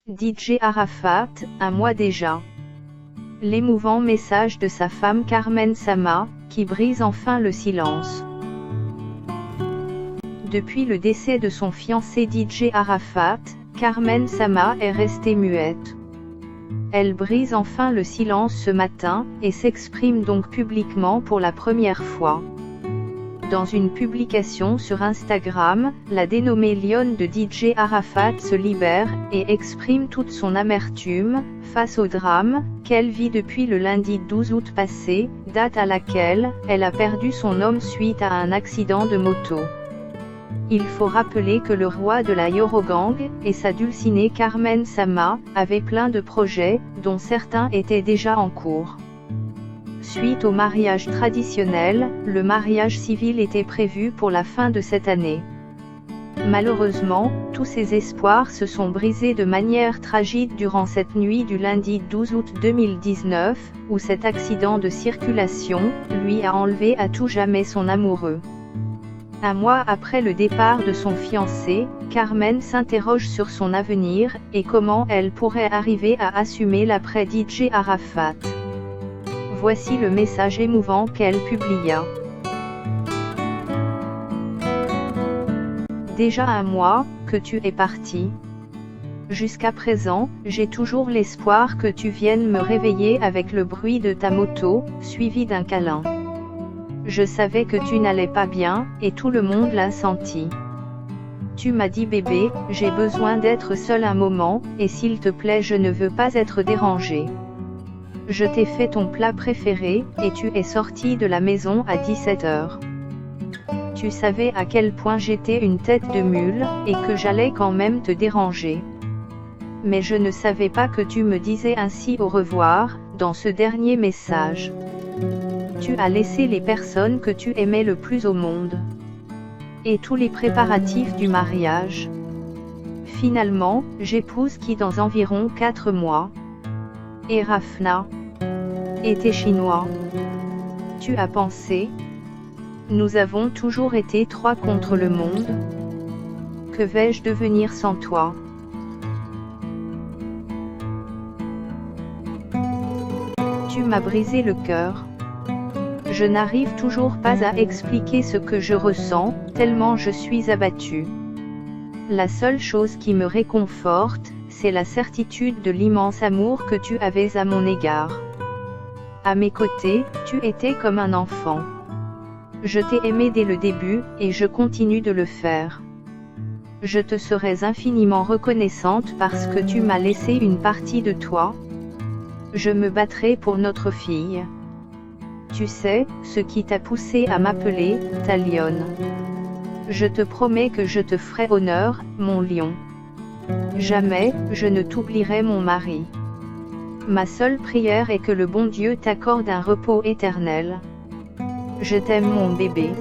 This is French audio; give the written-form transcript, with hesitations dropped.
DJ Arafat, un mois déjà. L'émouvant message de sa femme Carmen Sama, qui brise enfin le silence. Depuis le décès de son fiancé DJ Arafat, Carmen Sama est restée muette. Elle brise enfin le silence ce matin, et s'exprime donc publiquement pour la première fois. Dans une publication sur Instagram, la dénommée lionne de DJ Arafat se libère, et exprime toute son amertume, face au drame, qu'elle vit depuis le lundi 12 août passé, date à laquelle, elle a perdu son homme suite à un accident de moto. Il faut rappeler que le roi de la Yorogang, et sa dulcinée Carmen Sama, avaient plein de projets, dont certains étaient déjà en cours. Suite au mariage traditionnel, le mariage civil était prévu pour la fin de cette année. Malheureusement, tous ces espoirs se sont brisés de manière tragique durant cette nuit du lundi 12 août 2019, où cet accident de circulation, lui a enlevé à tout jamais son amoureux. Un mois après le départ de son fiancé, Carmen s'interroge sur son avenir, et comment elle pourrait arriver à assumer l'après DJ Arafat. Voici le message émouvant qu'elle publia. Déjà un mois, que tu es parti. Jusqu'à présent, j'ai toujours l'espoir que tu viennes me réveiller avec le bruit de ta moto, suivi d'un câlin. Je savais que tu n'allais pas bien, et tout le monde l'a senti. Tu m'as dit bébé, j'ai besoin d'être seul un moment, et s'il te plaît je ne veux pas être dérangé. Je t'ai fait ton plat préféré, et tu es sorti de la maison à 17h. Tu savais à quel point j'étais une tête de mule, et que j'allais quand même te déranger. Mais je ne savais pas que tu me disais ainsi au revoir, dans ce dernier message. Tu as laissé les personnes que tu aimais le plus au monde. Et tous les préparatifs du mariage. Finalement, j'épouse qui dans environ 4 mois. Et Rafna. Et tes Chinois. Tu as pensé? Nous avons toujours été 3 contre le monde. Que vais-je devenir sans toi? Tu m'as brisé le cœur. Je n'arrive toujours pas à expliquer ce que je ressens, tellement je suis abattue. La seule chose qui me réconforte, c'est la certitude de l'immense amour que tu avais à mon égard. À mes côtés, tu étais comme un enfant. Je t'ai aimé dès le début, et je continue de le faire. Je te serais infiniment reconnaissante parce que tu m'as laissé une partie de toi. Je me battrai pour notre fille. Tu sais, ce qui t'a poussé à m'appeler, ta lionne. Je te promets que je te ferai honneur, mon lion. Jamais, je ne t'oublierai mon mari. Ma seule prière est que le bon Dieu t'accorde un repos éternel. Je t'aime mon bébé.